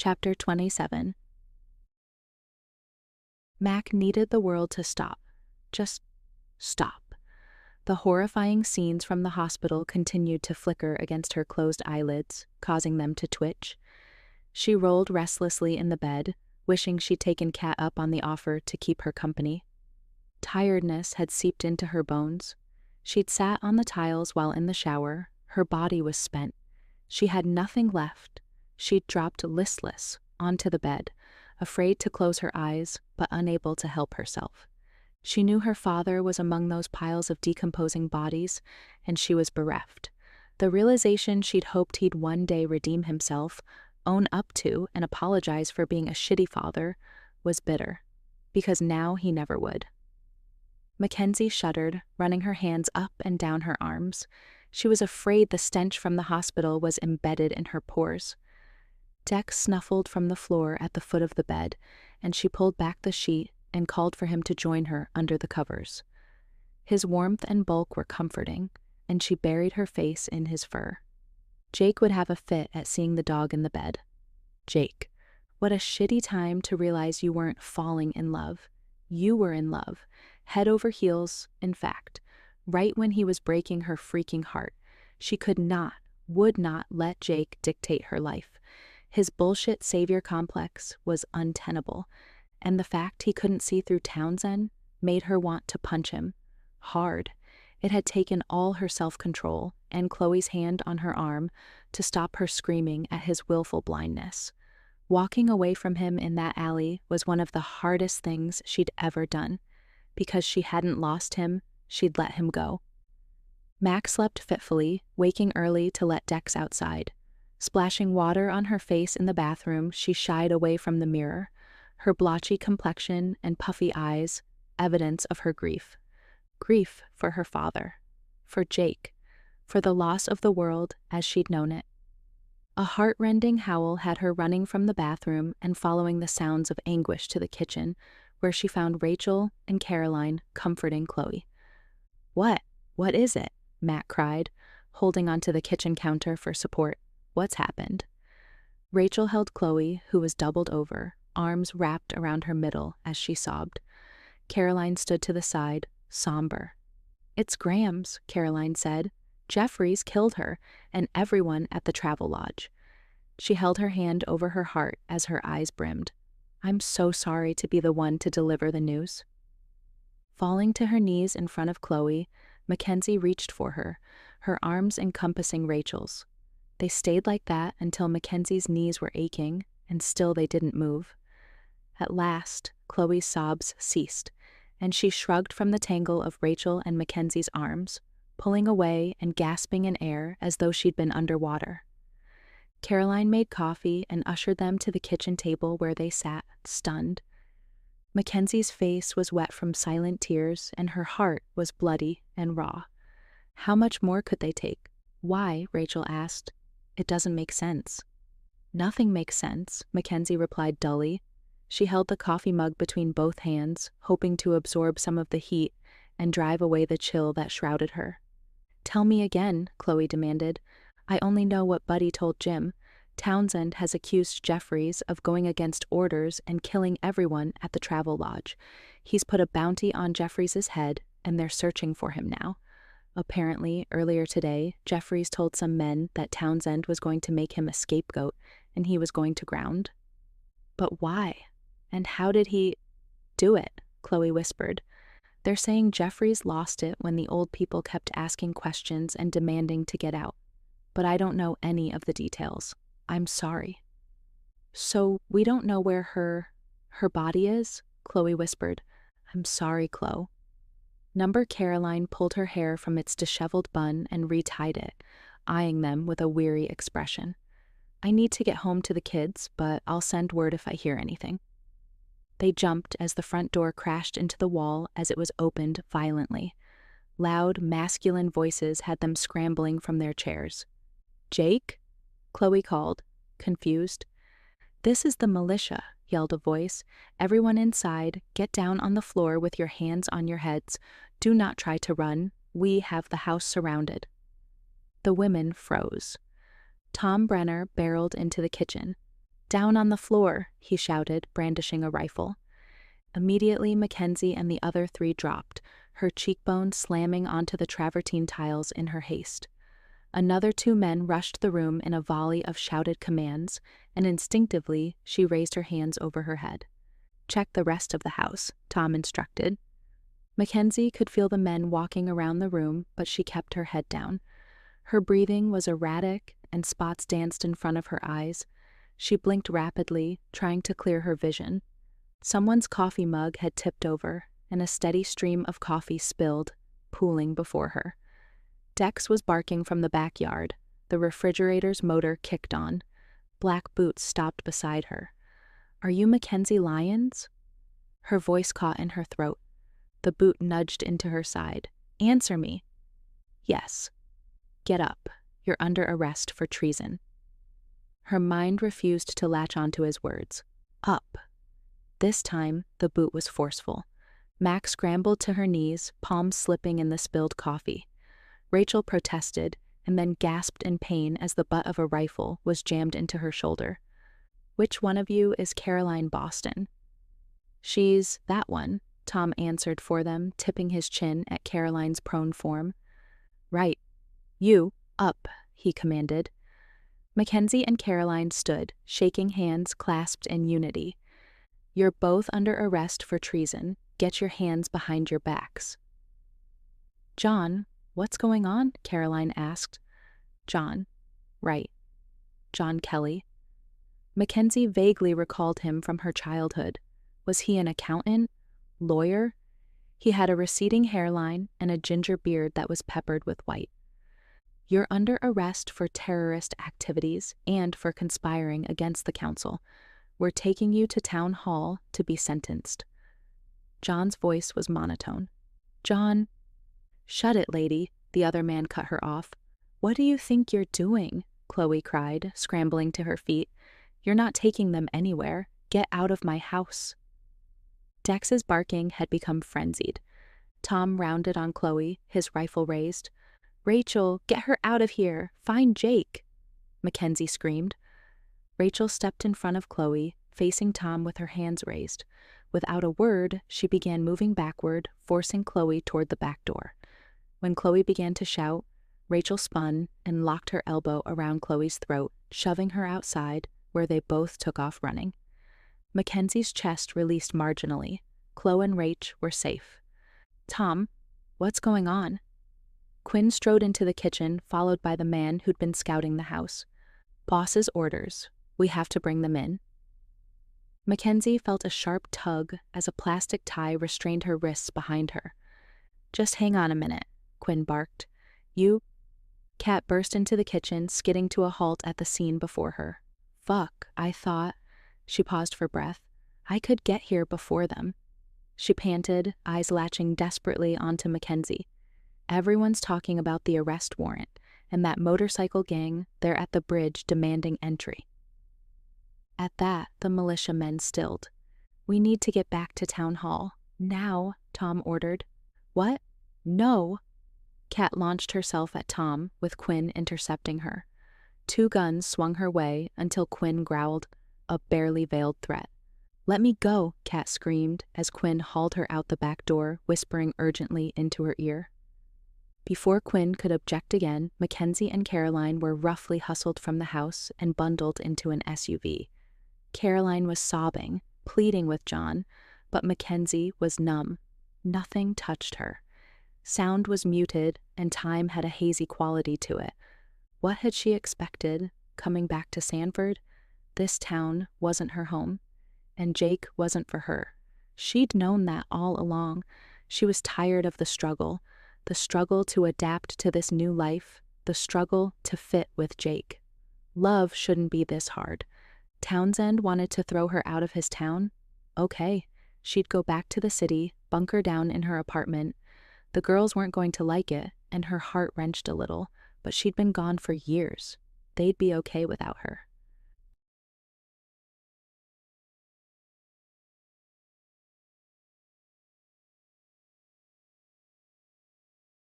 Chapter 27. Mac needed the world to stop. Just stop. The horrifying scenes from the hospital continued to flicker against her closed eyelids, causing them to twitch. She rolled restlessly in the bed, wishing she'd taken Kat up on the offer to keep her company. Tiredness had seeped into her bones. She'd sat on the tiles while in the shower. Her body was spent. She had nothing left. She'd dropped listless onto the bed, afraid to close her eyes, but unable to help herself. She knew her father was among those piles of decomposing bodies, and she was bereft. The realization she'd hoped he'd one day redeem himself, own up to and apologize for being a shitty father, was bitter, because now he never would. Mackenzie shuddered, running her hands up and down her arms. She was afraid the stench from the hospital was embedded in her pores. Dex snuffled from the floor at the foot of the bed, and she pulled back the sheet and called for him to join her under the covers. His warmth and bulk were comforting, and she buried her face in his fur. Jake would have a fit at seeing the dog in the bed. Jake, what a shitty time to realize you weren't falling in love. You were in love, head over heels, in fact. Right when he was breaking her freaking heart, she would not let Jake dictate her life. His bullshit savior complex was untenable, and the fact he couldn't see through Townsend made her want to punch him. Hard. It had taken all her self-control and Chloe's hand on her arm to stop her screaming at his willful blindness. Walking away from him in that alley was one of the hardest things she'd ever done. Because she hadn't lost him, she'd let him go. Mac slept fitfully, waking early to let Dex outside. Splashing water on her face in the bathroom, she shied away from the mirror, her blotchy complexion and puffy eyes, evidence of her grief. Grief for her father, for Jake, for the loss of the world as she'd known it. A heart-rending howl had her running from the bathroom and following the sounds of anguish to the kitchen, where she found Rachel and Caroline comforting Chloe. What is it?" Matt cried, holding onto the kitchen counter for support. "What's happened?" Rachel held Chloe, who was doubled over, arms wrapped around her middle as she sobbed. Caroline stood to the side, somber. "It's Grams," Caroline said. "Jeffries killed her, and everyone at the travel lodge." She held her hand over her heart as her eyes brimmed. "I'm so sorry to be the one to deliver the news." Falling to her knees in front of Chloe, Mackenzie reached for her, her arms encompassing Rachel's. They stayed like that until Mackenzie's knees were aching, and still they didn't move. At last, Chloe's sobs ceased, and she shrugged from the tangle of Rachel and Mackenzie's arms, pulling away and gasping in air as though she'd been underwater. Caroline made coffee and ushered them to the kitchen table where they sat, stunned. Mackenzie's face was wet from silent tears, and her heart was bloody and raw. How much more could they take? "Why?" Rachel asked. "It doesn't make sense." "Nothing makes sense," Mackenzie replied dully. She held the coffee mug between both hands, hoping to absorb some of the heat and drive away the chill that shrouded her. "Tell me again," Chloe demanded. "I only know what Buddy told Jim. Townsend has accused Jeffries of going against orders and killing everyone at the travel lodge. He's put a bounty on Jeffries' head, and they're searching for him now. Apparently, earlier today, Jeffries told some men that Townsend was going to make him a scapegoat, and he was going to ground." "But why? And how did he do it?" Chloe whispered. "They're saying Jeffries lost it when the old people kept asking questions and demanding to get out. But I don't know any of the details. I'm sorry." "So we don't know where her body is?" Chloe whispered. "I'm sorry, Chloe." Number Caroline pulled her hair from its disheveled bun and retied it, eyeing them with a weary expression. "I need to get home to the kids, but I'll send word if I hear anything." They jumped as the front door crashed into the wall as it was opened violently. Loud, masculine voices had them scrambling from their chairs. "Jake?" Chloe called, confused. "This is the militia," yelled a voice. "Everyone inside, get down on the floor with your hands on your heads. Do not try to run. We have the house surrounded." The women froze. Tom Brenner barreled into the kitchen. Down on the floor, he shouted, brandishing a rifle. Immediately, Mackenzie and the other three dropped, her cheekbones slamming onto the travertine tiles in her haste. Another two men rushed the room in a volley of shouted commands, and instinctively she raised her hands over her head. Check the rest of the house, Tom instructed. Mackenzie could feel the men walking around the room, but she kept her head down. Her breathing was erratic, and spots danced in front of her eyes. She blinked rapidly, trying to clear her vision. Someone's coffee mug had tipped over, and a steady stream of coffee spilled, pooling before her. Dex was barking from the backyard. The refrigerator's motor kicked on. Black Boots stopped beside her. "Are you Mackenzie Lyons?" Her voice caught in her throat. The boot nudged into her side. "Answer me." "Yes." "Get up. You're under arrest for treason." Her mind refused to latch onto his words. Up. This time, the boot was forceful. Mac scrambled to her knees, palms slipping in the spilled coffee. Rachel protested, and then gasped in pain as the butt of a rifle was jammed into her shoulder. "Which one of you is Caroline Boston?" "She's that one," Tom answered for them, tipping his chin at Caroline's prone form. "Right. You, up," he commanded. Mackenzie and Caroline stood, shaking hands clasped in unity. "You're both under arrest for treason. Get your hands behind your backs." "John, what's going on?" Caroline asked. "John. Right. John Kelly." Mackenzie vaguely recalled him from her childhood. Was he an accountant? Lawyer? He had a receding hairline and a ginger beard that was peppered with white. "You're under arrest for terrorist activities and for conspiring against the council. We're taking you to town hall to be sentenced." John's voice was monotone. "John—" "Shut it, lady," the other man cut her off. "What do you think you're doing?" Chloe cried, scrambling to her feet. "You're not taking them anywhere. Get out of my house." Dex's barking had become frenzied. Tom rounded on Chloe, his rifle raised. "Rachel, get her out of here! Find Jake!" Mackenzie screamed. Rachel stepped in front of Chloe, facing Tom with her hands raised. Without a word, she began moving backward, forcing Chloe toward the back door. When Chloe began to shout, Rachel spun and locked her elbow around Chloe's throat, shoving her outside, where they both took off running. Mackenzie's chest released marginally. Chloe and Rach were safe. "Tom, what's going on?" Quinn strode into the kitchen, followed by the man who'd been scouting the house. "Boss's orders. We have to bring them in." Mackenzie felt a sharp tug as a plastic tie restrained her wrists behind her. "Just hang on a minute," Quinn barked. "You—" Kat burst into the kitchen, skidding to a halt at the scene before her. "Fuck, I thought—" She paused for breath. "I could get here before them." She panted, eyes latching desperately onto Mackenzie. "Everyone's talking about the arrest warrant, and that motorcycle gang, they're at the bridge demanding entry." At that, the militiamen stilled. "We need to get back to town hall. Now," Tom ordered. "What? No!" Kat launched herself at Tom, with Quinn intercepting her. Two guns swung her way until Quinn growled, a barely veiled threat. "Let me go," Kat screamed as Quinn hauled her out the back door, whispering urgently into her ear. Before Quinn could object again, Mackenzie and Caroline were roughly hustled from the house and bundled into an SUV. Caroline was sobbing, pleading with John, but Mackenzie was numb. Nothing touched her. Sound was muted, and time had a hazy quality to it. What had she expected, coming back to Sanford? This town wasn't her home, and Jake wasn't for her. She'd known that all along. She was tired of the struggle to adapt to this new life, the struggle to fit with Jake. Love shouldn't be this hard. Townsend wanted to throw her out of his town? Okay, she'd go back to the city, bunker down in her apartment. The girls weren't going to like it, and her heart wrenched a little, but she'd been gone for years. They'd be okay without her.